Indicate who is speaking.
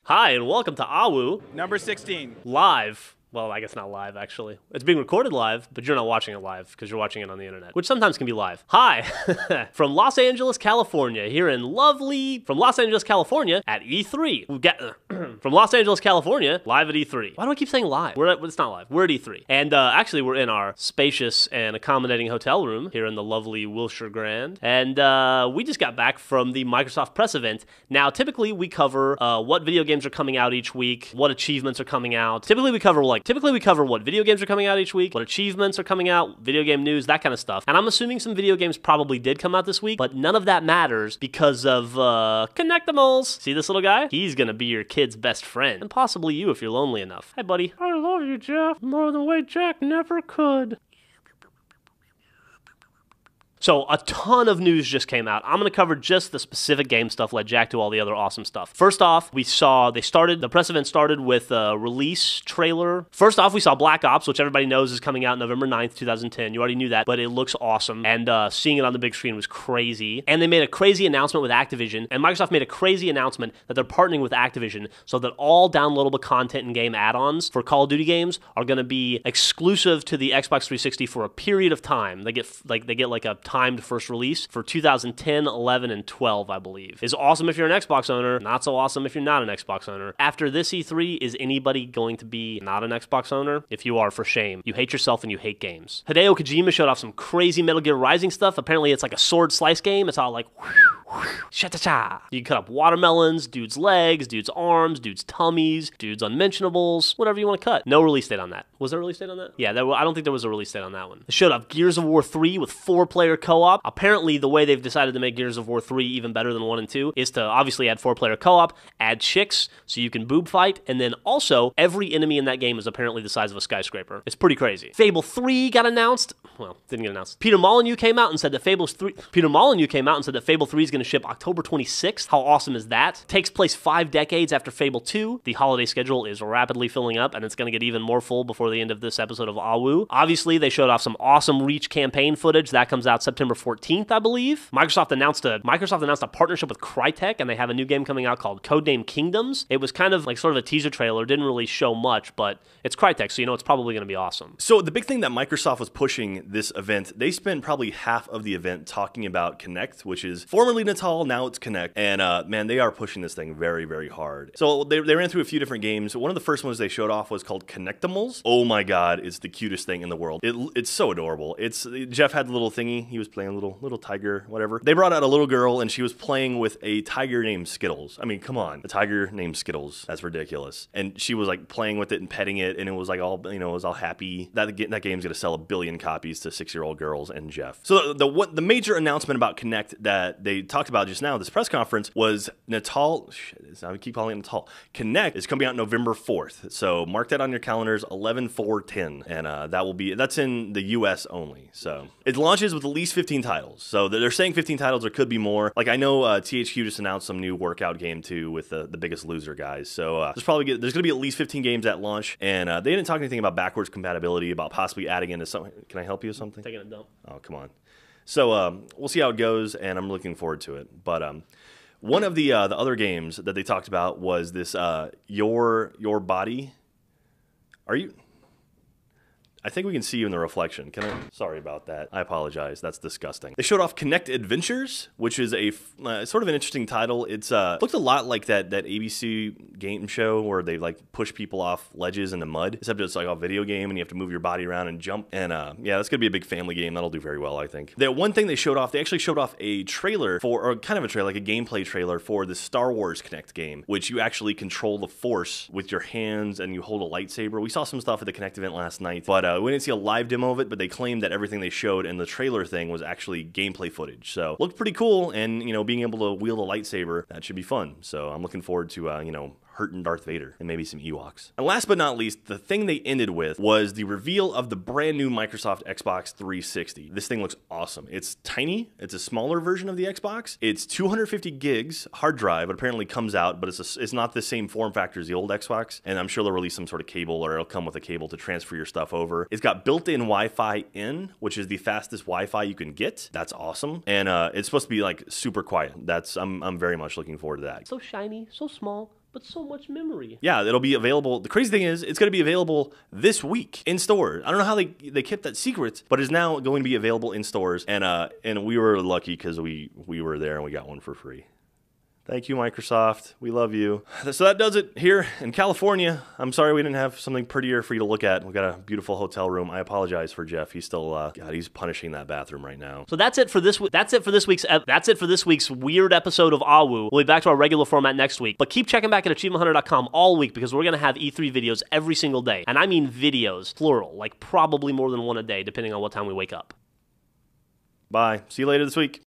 Speaker 1: Hi, and welcome to AWU
Speaker 2: Number 16.
Speaker 1: Live. Well, I guess not live, actually. It's being recorded live, but you're not watching it live because you're watching it on the internet, which sometimes can be live. Hi, from Los Angeles, California, here in lovely, from Los Angeles, California, at E3. We've got, from Los Angeles, California, live at E3. Why do I keep saying live? It's not live. We're at E3. And actually, we're in our spacious and accommodating hotel room here in the lovely Wilshire Grand. And we just got back from the Microsoft press event. Now, typically, we cover what video games are coming out each week, what achievements are coming out. Typically, we cover what video games are coming out each week, what achievements are coming out, video game news, that kind of stuff. And I'm assuming some video games probably did come out this week, but none of that matters because of Connectimals. See this little guy? He's gonna be your kid's best friend, and possibly you if you're lonely enough. Hi, buddy. I love you, Jeff, more than way Jack never could. So a ton of news just came out. I'm going to cover just the specific game stuff, let Jack do all the other awesome stuff. First off, the press event started with a release trailer. First off, we saw Black Ops, which everybody knows is coming out November 9th, 2010. You already knew that, but it looks awesome. And seeing it on the big screen was crazy. And they made a crazy announcement with Activision, and Microsoft made a crazy announcement that they're partnering with Activision so that all downloadable content and game add-ons for Call of Duty games are going to be exclusive to the Xbox 360 for a period of time. They get like a timed first release for 2010, 11, and 12, I believe. Is awesome if you're an Xbox owner, not so awesome if you're not an Xbox owner. After this E3, is anybody going to be not an Xbox owner? If you are, for shame. You hate yourself and you hate games. Hideo Kojima showed off some crazy Metal Gear Rising stuff. Apparently it's like a sword slice game. It's all like sha-cha-cha. You can cut up watermelons, dude's legs, dude's arms, dude's tummies, dude's unmentionables, whatever you want to cut. No release date on that. Was there a release date on that? Yeah, I don't think there was a release date on that one. They showed off Gears of War 3 with 4-player co-op. Apparently, the way they've decided to make Gears of War 3 even better than 1 and 2 is to obviously add 4-player co-op, add chicks so you can boob fight, and then also every enemy in that game is apparently the size of a skyscraper. It's pretty crazy. Fable 3 got announced. Well, didn't get announced. Peter Molyneux came out and said that Fable 3 is going to ship October 26th. How awesome is that? Takes place 5 decades after Fable 2. The holiday schedule is rapidly filling up, and it's going to get even more full before the end of this episode of AWU. Obviously, they showed off some awesome Reach campaign footage. That comes out September 14th, I believe. Microsoft announced a partnership with Crytek, and they have a new game coming out called Codename Kingdoms. It was kind of like sort of a teaser trailer. Didn't really show much, but it's Crytek, so you know it's probably going to be awesome.
Speaker 3: So the big thing that Microsoft was pushing this event, they spent probably half of the event talking about Kinect, which is formerly Natal, now it's Kinect, and man, they are pushing this thing very, very hard. So they ran through a few different games. One of the first ones they showed off was called Connectimals. Oh my god, it's the cutest thing in the world. It's so adorable. Jeff had the little thingy. He was playing a little tiger, whatever. They brought out a little girl, and she was playing with a tiger named Skittles. I mean, come on, a tiger named Skittles. That's ridiculous. And she was like playing with it and petting it, and it was like all, it was all happy. That game's gonna sell 1 billion copies to 6-year-old girls and Jeff. So the major announcement about Kinect that they talked about just now, this press conference, was Natal. I keep calling it Natal. Kinect is coming out November 4th. So mark that on your calendars, 11/4/10, and that's in the US only. So it launches with at least 15 titles. So they're saying 15 titles, or could be more. Like I know THQ just announced some new workout game too with the Biggest Loser guys. So there's going to be at least 15 games at launch, and they didn't talk anything about backwards compatibility, about possibly adding into something. Can I help you with something?
Speaker 1: Taking a dump.
Speaker 3: Oh, come on. So we'll see how it goes, and I'm looking forward to it. But one of the other games that they talked about was this Your Body. Are you? I think we can see you in the reflection. Sorry about that. I apologize. That's disgusting. They showed off Kinect Adventures, which is a sort of an interesting title. It's looked a lot like that ABC game show where they like push people off ledges in the mud, except it's like a video game and you have to move your body around and jump. And yeah, that's gonna be a big family game. That'll do very well, I think. The one thing they showed off, they actually showed off a trailer or kind of a trailer, like a gameplay trailer for the Star Wars Kinect game, which you actually control the Force with your hands and you hold a lightsaber. We saw some stuff at the Kinect event last night, but we didn't see a live demo of it, but they claimed that everything they showed in the trailer thing was actually gameplay footage. So looked pretty cool, and being able to wield a lightsaber, that should be fun. So I'm looking forward to hurting Darth Vader and maybe some Ewoks. And last but not least, the thing they ended with was the reveal of the brand new Microsoft Xbox 360. This thing looks awesome. It's tiny. It's a smaller version of the Xbox. It's 250 gigs hard drive. It apparently comes out, but it's not the same form factor as the old Xbox. And I'm sure they'll release some sort of cable, or it'll come with a cable to transfer your stuff over. It's got built-in Wi-Fi in, which is the fastest Wi-Fi you can get. That's awesome. And it's supposed to be like super quiet. I'm very much looking forward to that.
Speaker 1: So shiny, so small. But so much memory.
Speaker 3: Yeah, it'll be available. The crazy thing is, it's going to be available this week in stores. I don't know how they kept that secret, but it's now going to be available in stores. And we were lucky because we were there and we got one for free. Thank you, Microsoft. We love you. So that does it here in California. I'm sorry we didn't have something prettier for you to look at. We got a beautiful hotel room. I apologize for Jeff. He's still, God, he's punishing that bathroom right now.
Speaker 1: So that's it for this. That's it for this week's weird episode of AWU. We'll be back to our regular format next week. But keep checking back at achievementhunter.com all week because we're gonna have E3 videos every single day, and I mean videos, plural, like probably more than one a day, depending on what time we wake up.
Speaker 3: Bye. See you later this week.